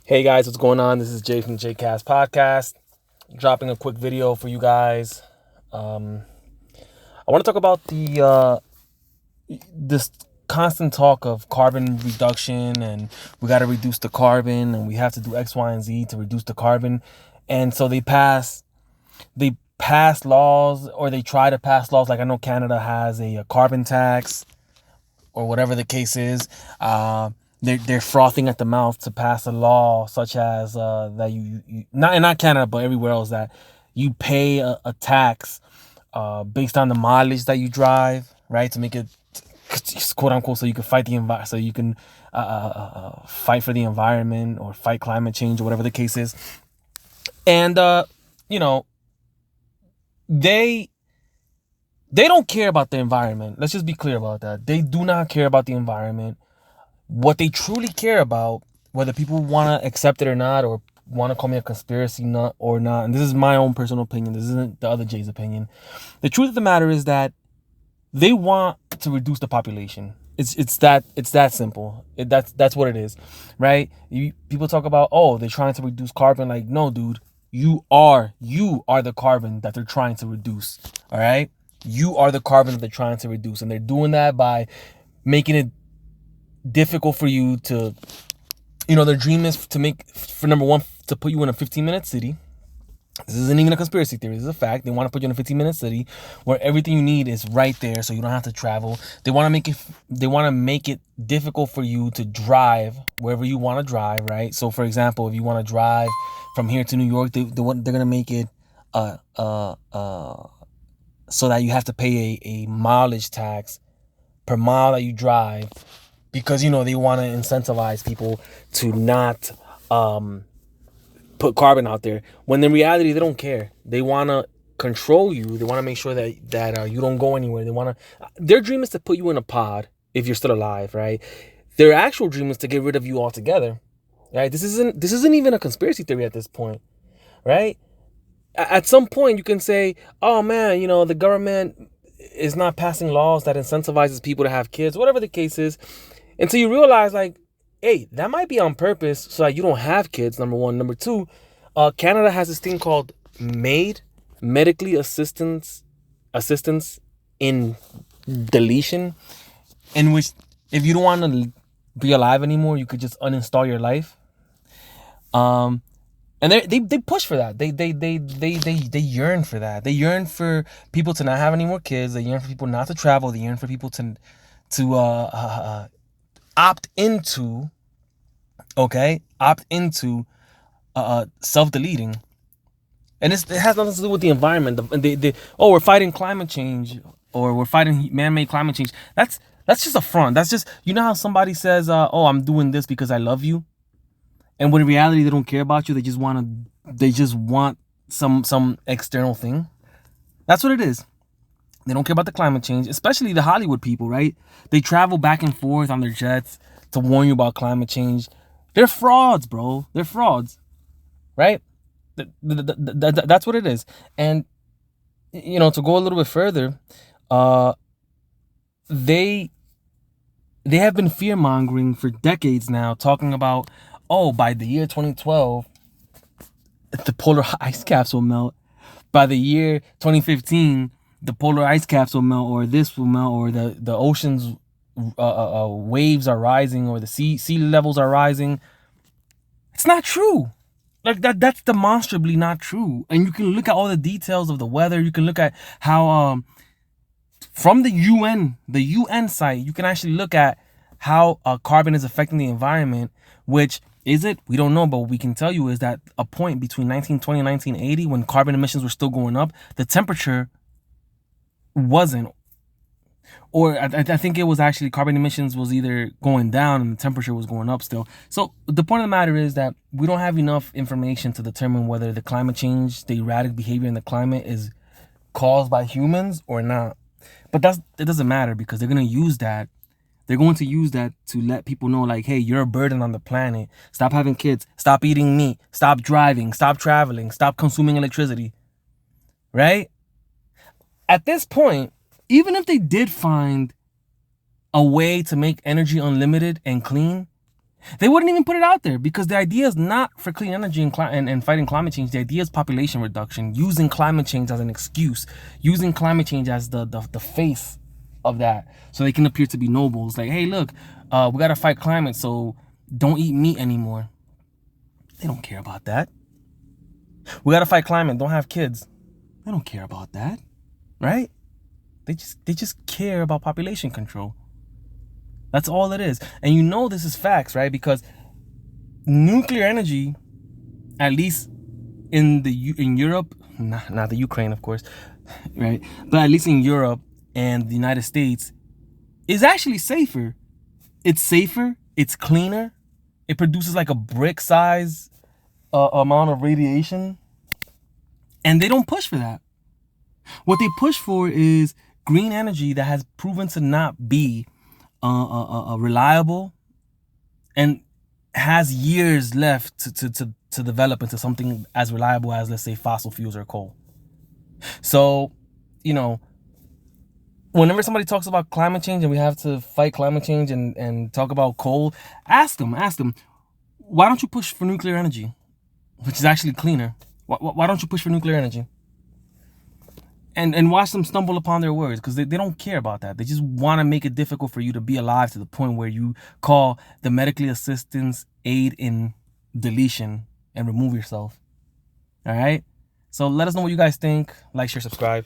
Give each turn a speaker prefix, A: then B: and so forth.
A: Hey guys, what's going on? This is Jay from the JCast Podcast. Dropping a quick video for you guys. Um, I want to talk about the this constant talk of carbon reduction, and we got to reduce the carbon, and we have to do X, Y, and Z to reduce the carbon. And so they pass laws, or they try to pass laws. Like I know Canada has a carbon tax, or whatever the case is. They're frothing at the mouth to pass a law such as that you not Canada but everywhere else, that you pay a tax based on the mileage that you drive, right? To make it quote unquote, so you can fight the environment, so you can fight for the environment or fight climate change or whatever the case is. And you know they they don't care about the environment. Let's just be clear about that. They do not care about the environment. What they truly care about, whether people want to accept it or not, or want to call me a conspiracy nut or not, and this is my own personal opinion, this isn't the other Jay's opinion. The truth of the matter is that they want to reduce the population. It's that simple. That's what it is, right? People talk about, oh, they're trying to reduce carbon. Like, no, dude, you are the carbon that they're trying to reduce. All right, you are the carbon that they're trying to reduce, and they're doing that by making it difficult for you to, their dream is to make, for number one, to put you in a 15-minute city. This isn't even a conspiracy theory. This is a fact. They want to put you in a 15-minute city where everything you need is right there, so you don't have to travel. They want to make it. They want to make it difficult for you to drive wherever you want to drive, right? So, for example, if you want to drive from here to New York, they're gonna make it uh uh uh so that you have to pay a mileage tax per mile that you drive, because they want to incentivize people to not put carbon out there, when in reality they don't care. They want to control you. They want to make sure that you don't go anywhere. Their dream is to put you in a pod if you're still alive, right? Their actual dream is to get rid of you altogether, right? This isn't even a conspiracy theory at this point, right? At some point you can say, oh man, the government is not passing laws that incentivizes people to have kids, whatever the case is, until you realize, like, hey, that might be on purpose so that you don't have kids, number one. Number two, Canada has this thing called MAID, medically assistance in deletion, in which, if you don't want to be alive anymore, you could just uninstall your life. And they push for that. They yearn for that. They yearn for people to not have any more kids. They yearn for people not to travel. They yearn for people to opt into, self-deleting. And it has nothing to do with the environment. We're fighting climate change, or we're fighting man-made climate change. That's just a front. That's just, how somebody says, I'm doing this because I love you, and when in reality they don't care about you. They just want some external thing. That's what it is. They don't care about the climate change, especially the Hollywood people, right? They travel back and forth on their jets to warn you about climate change. They're frauds, bro. They're frauds, right? That's what it is. And to go a little bit further, they have been fear mongering for decades now, talking about, by the year 2012, the polar ice caps will melt. By the year 2015, the polar ice caps will melt, or this will melt, or the oceans waves are rising, or the sea levels are rising. It's not true. Like that's demonstrably not true. And you can look at all the details of the weather. You can look at how from the UN site, you can actually look at how carbon is affecting the environment. Which is it? We don't know, but what we can tell you is that a point between 1920 and 1980, when carbon emissions were still going up, the temperature wasn't, or I think it was actually carbon emissions was either going down and the temperature was going up still. So the point of the matter is that we don't have enough information to determine whether the climate change, the erratic behavior in the climate, is caused by humans or not. But it doesn't matter, because they're going to use that. They're going to use that to let people know, like, hey, you're a burden on the planet. Stop having kids. Stop eating meat. Stop driving. Stop traveling. Stop consuming electricity. Right? At this point, even if they did find a way to make energy unlimited and clean, They wouldn't even put it out there because the idea is not for clean energy and fighting climate change. The idea is population reduction, using climate change as an excuse, using climate change as the face of that, so they can appear to be noble. It's like, hey, look, we got to fight climate, so don't eat meat anymore. They don't care about that. We got to fight climate, don't have kids. They don't care about that, right? They just care about population control. That's all it is. And you know this is facts, right? Because nuclear energy, at least in Europe, not the Ukraine, of course, right? But at least in Europe and the United States, is actually safer. It's safer. It's cleaner. It produces like a brick size amount of radiation. And they don't push for that. What they push for is green energy that has proven to not be reliable and has years left to develop into something as reliable as, let's say, fossil fuels or coal. So, you know, whenever somebody talks about climate change and we have to fight climate change and talk about coal, ask them, why don't you push for nuclear energy, which is actually cleaner? Why don't you push for nuclear energy? And watch them stumble upon their words, because they don't care about that. They just want to make it difficult for you to be alive to the point where you call the medically assistance aid in deletion and remove yourself. All right? So let us know what you guys think. Like, share, subscribe.